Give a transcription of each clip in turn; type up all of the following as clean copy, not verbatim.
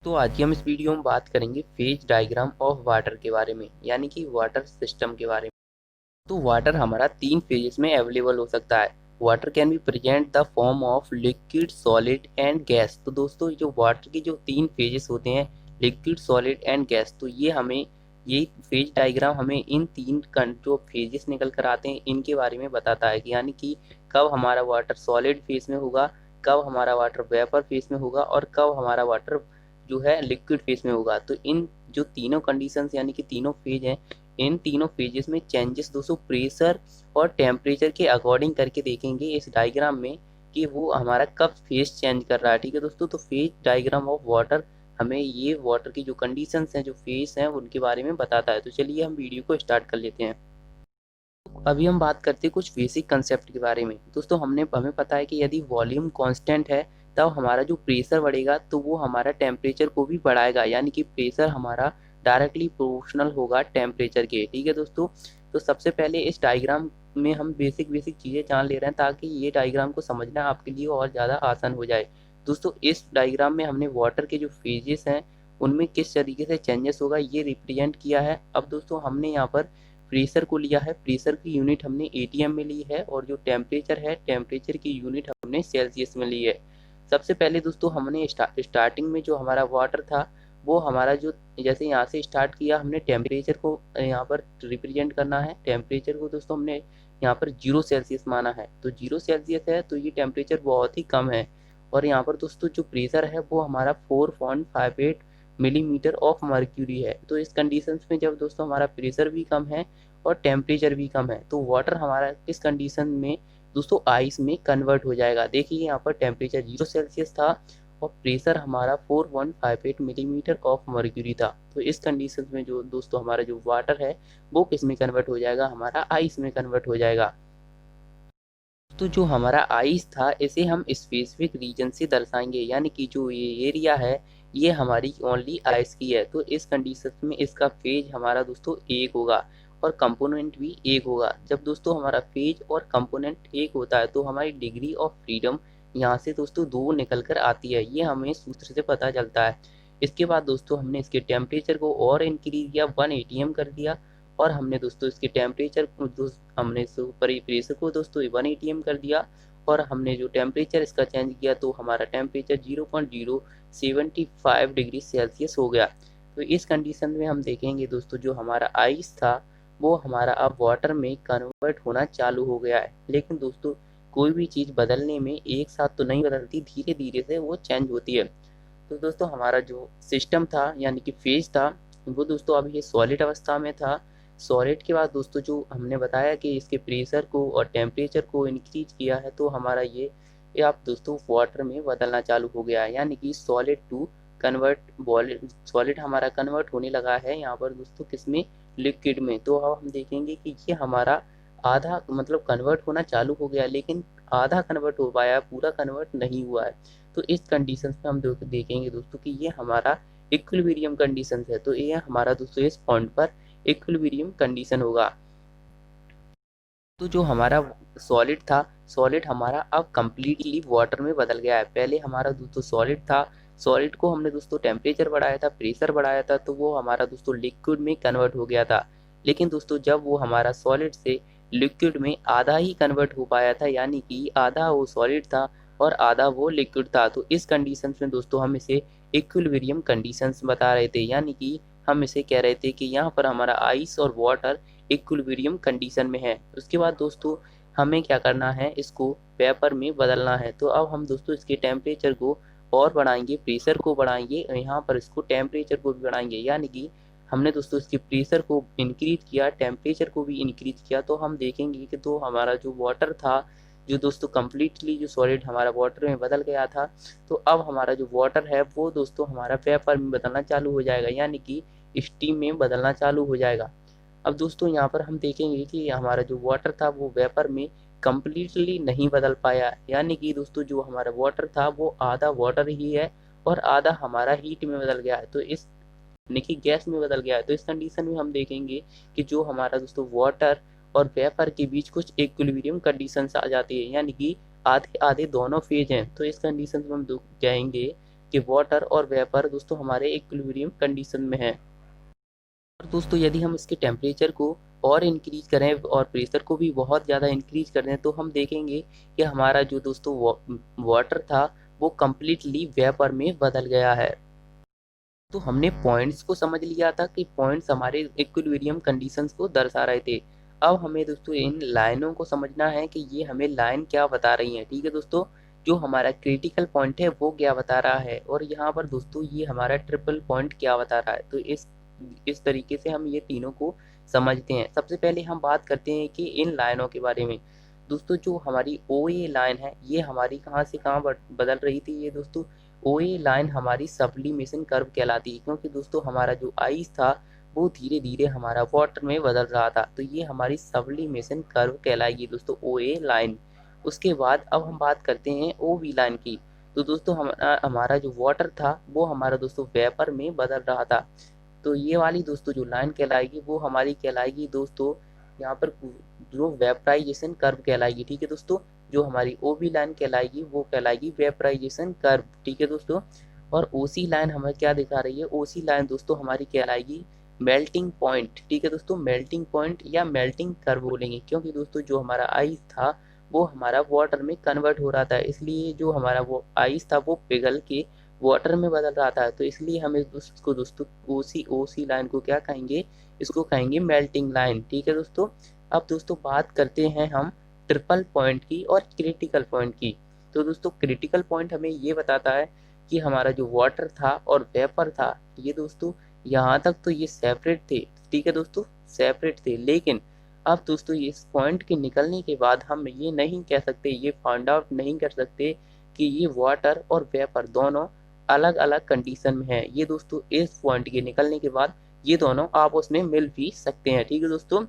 तो आज की हम इस वीडियो में बात करेंगे फेज डायग्राम ऑफ वाटर के बारे में, यानी कि वाटर सिस्टम के बारे में। तो वाटर हमारा तीन फेजेस में अवेलेबल हो सकता है। Water can be present the form of liquid, solid and gas. तो दोस्तों जो वाटर की जो तीन फेजेस होते हैं, लिक्विड, सॉलिड एंड गैस, तो ये फेज डायग्राम हमें इन तीन जो फेजेस निकल कर आते हैं इनके बारे में बताता है कि यानी कि कब हमारा वाटर सॉलिड फेज में होगा, कब हमारा वाटर वेपर फेज में होगा और कब हमारा वाटर जो है लिक्विड फेज में होगा। तो इन जो तीनों कंडीशंस यानी कि तीनों फेज हैं, इन तीनों फेजेस में चेंजेस दोस्तों प्रेशर और टेम्परेचर के अकॉर्डिंग करके देखेंगे इस डायग्राम में कि वो हमारा कब फेज चेंज कर रहा है। ठीक है दोस्तों, तो फेज डायग्राम ऑफ वाटर हमें ये वाटर की जो कंडीशंस हैं, जो फेज हैं, उनके बारे में बताता है। तो चलिए हम वीडियो को स्टार्ट कर लेते हैं। अभी हम बात करते हैं कुछ बेसिक कंसेप्ट के बारे में। दोस्तों हमें पता है कि यदि वॉल्यूम कांस्टेंट है तब हमारा जो प्रेशर बढ़ेगा तो वो हमारा टेम्परेचर को भी बढ़ाएगा, यानी कि प्रेशर हमारा डायरेक्टली प्रोपोर्शनल होगा टेम्परेचर के। ठीक है दोस्तों, तो सबसे पहले इस डायग्राम में हम बेसिक बेसिक चीज़ें जान ले रहे हैं ताकि ये डायग्राम को समझना आपके लिए और ज़्यादा आसान हो जाए। दोस्तों इस डायग्राम में हमने वाटर के जो फेजेस हैं उनमें किस तरीके से चेंजेस होगा ये रिप्रेजेंट किया है। अब दोस्तों हमने यहाँ पर प्रेशर को लिया है, प्रेशर की यूनिट हमने एटीएम में ली है और जो टेम्परेचर है, टेम्परेचर की यूनिट हमने सेल्सियस में ली है। सबसे पहले दोस्तों हमने स्टार्टिंग में जो हमारा वाटर था वो हमारा जो जैसे यहाँ से स्टार्ट किया, हमने टेम्परेचर को यहाँ पर रिप्रेजेंट करना है। टेम्परेचर को दोस्तों हमने यहाँ पर 0 सेल्सियस माना है, तो 0 सेल्सियस है तो ये टेम्परेचर बहुत ही कम है। और यहाँ पर दोस्तों जो प्रेशर है वो हमारा 4.58 मिलीमीटर ऑफ मर्क्यूरी है। तो इस कंडीशंस में जब दोस्तों हमारा प्रेशर भी कम है और टेम्परेचर भी कम है तो वाटर हमारा इस कंडीशन में दोस्तों आइस में कन्वर्ट हो जाएगा। देखिए यहाँ पर टेम्परेचर 0 सेल्सियस था और प्रेशर हमारा 4.58 मिलीमीटर ऑफ मर्क्यूरी था। तो इस कंडीशन में जो दोस्तों हमारा जो वाटर है वो किस में कन्वर्ट हो जाएगा, हमारा आइस में कन्वर्ट हो जाएगा। तो जो हमारा आइस था इसे हम स्पेसिफिक रीजन से दर्शाएंगे, यानी कि जो ये एरिया है ये हमारी ओनली आइस की है। तो इस कंडीशन में इसका फेज हमारा दोस्तों एक होगा और कंपोनेंट भी एक होगा। जब दोस्तों हमारा फेज और कंपोनेंट एक होता है तो हमारी डिग्री ऑफ फ्रीडम यहाँ से दोस्तों 2 निकल कर आती है, ये हमें सूत्र से पता चलता है। इसके बाद दोस्तों हमने इसके टेम्परेचर को और इंक्रीज किया, 1 एटीएम कर दिया और हमने दोस्तों इसके टेम्परेचर को हमने प्रेशर को दोस्तों 1 एटीएम कर दिया और हमने जो टेम्परेचर इसका चेंज किया तो हमारा टेम्परेचर 0.075 डिग्री सेल्सियस हो गया। तो इस कंडीशन में हम देखेंगे दोस्तों जो हमारा आइस था वो हमारा अब वाटर में कन्वर्ट होना चालू हो गया है। लेकिन दोस्तों कोई भी चीज़ बदलने में एक साथ तो नहीं बदलती, धीरे धीरे से वो चेंज होती है। तो दोस्तों हमारा जो सिस्टम था यानी कि फेज था वो दोस्तों अभी ये सॉलिड अवस्था में था। सॉलिड के बाद दोस्तों जो हमने बताया कि इसके प्रेशर को और टेम्परेचर को इंक्रीज किया है तो हमारा ये आप दोस्तों वाटर में बदलना चालू हो गया है, यानी कि सॉलिड टू कन्वर्ट सॉलिड हमारा कन्वर्ट होने लगा है यहाँ पर दोस्तों किसमें, लिक्विड में। तो अब हम देखेंगे कि ये हमारा आधा मतलब कन्वर्ट होना चालू हो गया लेकिन आधा कन्वर्ट हो पाया, पूरा कन्वर्ट नहीं हुआ है। तो इस कंडीशन में हम देखेंगे दोस्तों कि ये हमारा इक्विलिब्रियम कंडीशन है। तो ये हमारा दोस्तों इस पॉइंट पर इक्विलिब्रियम कंडीशन होगा। तो जो हमारा सॉलिड था, सॉलिड हमारा अब कंप्लीटली वाटर में बदल गया है। पहले हमारा दोस्तों सॉलिड था, सॉलिड को हमने दोस्तों टेम्परेचर बढ़ाया था, प्रेशर बढ़ाया था तो वो हमारा दोस्तों लिक्विड में कन्वर्ट हो गया था। लेकिन दोस्तों जब वो हमारा सॉलिड से लिक्विड में आधा ही कन्वर्ट हो पाया था, यानी कि आधा वो सॉलिड था और आधा वो लिक्विड था। तो इस कंडीशन में दोस्तों हम इसे इक्विलिब्रियम कंडीशंस बता रहे थे, यानी कि हम इसे कह रहे थे कि यहाँ पर हमारा आइस और वाटर इक्विलिब्रियम कंडीशन में है। उसके बाद दोस्तों हमें क्या करना है, इसको वेपर में बदलना है। तो अब हम दोस्तों इसके टेम्परेचर को और बढ़ाएंगे, प्रेशर को बढ़ाएंगे, यहाँ पर इसको टेम्परेचर को भी बढ़ाएंगे, यानी कि हमने दोस्तों इसके प्रेशर को इंक्रीज किया, टेम्परेचर को भी इंक्रीज किया। तो हम देखेंगे कि तो हमारा जो वाटर था, जो दोस्तों कम्प्लीटली जो सॉलिड हमारा वाटर में बदल गया था, तो अब हमारा जो वाटर है वो दोस्तों हमारा वेपर में बदलना चालू हो जाएगा, यानी कि स्टीम में बदलना चालू हो जाएगा। अब दोस्तों यहाँ पर हम देखेंगे कि हमारा जो वाटर था वो वेपर में कम्प्लीटली नहीं बदल पाया, यानी कि दोस्तों जो हमारा वाटर था वो आधा वाटर ही है और आधा हमारा हीट में बदल गया है, तो इस यानी कि गैस में बदल गया है। तो इस कंडीशन में हम देखेंगे कि जो हमारा दोस्तों वाटर और वेपर के बीच कुछ इक्विलिब्रियम कंडीशंस आ जाती है, यानी कि आधे आधे दोनों फेज हैं। तो इस कंडीशन में हम जाएंगे कि वाटर और वेपर दोस्तों हमारे इक्विलिब्रियम कंडीशन में है। और दोस्तों यदि हम इसके टेम्परेचर को और इंक्रीज करें और प्रेशर को भी बहुत ज़्यादा इंक्रीज कर दें तो हम देखेंगे कि हमारा जो दोस्तों वाटर था वो कम्प्लीटली वेपर में बदल गया है। तो हमने पॉइंट्स को समझ लिया था कि पॉइंट्स हमारे इक्विलिब्रियम कंडीशंस को दर्शा रहे थे। अब हमें दोस्तों इन लाइनों को समझना है कि ये हमें लाइन क्या बता रही हैं। ठीक है दोस्तों, जो हमारा क्रिटिकल पॉइंट है वो क्या बता रहा है और यहाँ पर दोस्तों ये हमारा ट्रिपल पॉइंट क्या बता रहा है। तो इस तरीके से हम ये तीनों को समझते हैं। सबसे पहले हम बात करते हैं कि इन लाइनों के बारे में। दोस्तों जो हमारी ओ ए लाइन है ये हमारी कहाँ से कहाँ बदल रही थी। ये दोस्तों ओ ए लाइन हमारी सब्लिमेशन कर्व कहलाती है, क्योंकि दोस्तों हमारा जो आइस था वो धीरे धीरे हमारा वाटर में बदल रहा था। तो ये हमारी सब्लिमेशन कर्व कहलाएगी दोस्तों ओ ए लाइन। उसके बाद अब हम बात करते हैं ओ बी लाइन की। तो दोस्तों हमारा जो वाटर था वो हमारा दोस्तों वेपर में बदल रहा था। तो ये वाली दोस्तों जो लाइन कहलाएगी वो हमारी कहलाएगी दोस्तों यहाँ पर जो वेपराइजेशन कर्व कहलाएगी। ठीक है दोस्तों, जो हमारी ओ बी लाइन कहलाएगी वो कहलाएगी वेपराइजेशन कर्व। ठीक है दोस्तों, और ओ सी लाइन हमें क्या दिखा रही है। ओ सी लाइन दोस्तों हमारी कहलाएगी मेल्टिंग पॉइंट। ठीक है दोस्तों, मेल्टिंग पॉइंट या मेल्टिंग कर्व बोलेंगे, क्योंकि दोस्तों जो हमारा आइस था वो हमारा वाटर में कन्वर्ट हो रहा था, इसलिए जो हमारा वो आइस था वो पिघल के वाटर में बदल रहा था। तो इसलिए हम इसको दोस्तों ओ सी लाइन को क्या कहेंगे, इसको कहेंगे मेल्टिंग लाइन। ठीक है दोस्तों, अब दोस्तों बात करते हैं हम ट्रिपल पॉइंट की और क्रिटिकल पॉइंट की। तो दोस्तों क्रिटिकल पॉइंट हमें ये बताता है कि हमारा जो वाटर था और वेपर था ये दोस्तों यहाँ तक तो ये सेपरेट थे। ठीक है दोस्तों, सेपरेट थे, लेकिन अब दोस्तों इस पॉइंट के निकलने के बाद हम ये नहीं कह सकते, ये फाइंड आउट नहीं कर सकते कि ये वाटर और वेपर दोनों अलग अलग कंडीशन में है। ये दोस्तों इस पॉइंट के निकलने के बाद ये दोनों आपस में मिल भी सकते हैं। ठीक है दोस्तों,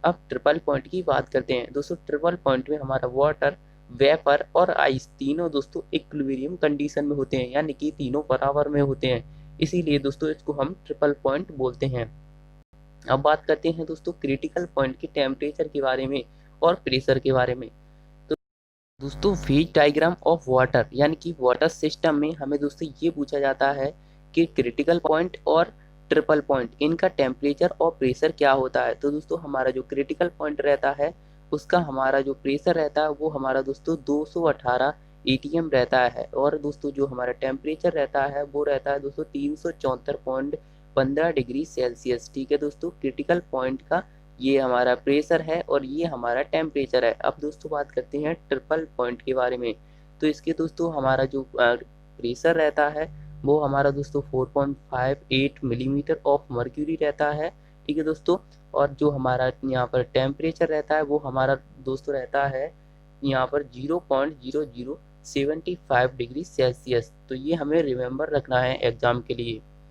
अब ट्रिपल पॉइंट की बात करते हैं। दोस्तों ट्रिपल पॉइंट में हमारा वाटर, वेपर और आइस तीनों दोस्तों इक्विलिब्रियम कंडीशन में होते हैं, यानी कि तीनों बराबर में होते हैं, इसीलिए दोस्तों इसको हम ट्रिपल पॉइंट बोलते हैं। अब बात करते हैं दोस्तों क्रिटिकल पॉइंट के टेम्परेचर के बारे में और प्रेशर के बारे में। तो दोस्तों फेज डायग्राम ऑफ वाटर यानी कि वाटर सिस्टम में हमें दोस्तों ये पूछा जाता है कि क्रिटिकल पॉइंट और ट्रिपल पॉइंट इनका टेम्परेचर और प्रेशर क्या होता है। तो दोस्तों हमारा जो क्रिटिकल पॉइंट रहता है उसका हमारा जो प्रेशर रहता है वो हमारा दोस्तों 218 एटीएम रहता है, और दोस्तों जो हमारा टेम्परेचर रहता है वो रहता है दोस्तों 374.15 डिग्री सेल्सियस। ठीक है दोस्तों, क्रिटिकल पॉइंट का ये हमारा प्रेशर है और ये हमारा टेम्परेचर है। अब दोस्तों बात करते हैं ट्रिपल पॉइंट के बारे में। तो इसके दोस्तों हमारा जो प्रेशर रहता है वो हमारा दोस्तों 4.58 मिलीमीटर ऑफ मर्क्यूरी रहता है। ठीक है दोस्तों, और जो हमारा यहाँ पर टेम्परेचर रहता है वो हमारा दोस्तों रहता है यहाँ पर 0.0075 डिग्री सेल्सियस। तो ये हमें रिमेम्बर रखना है एग्जाम के लिए।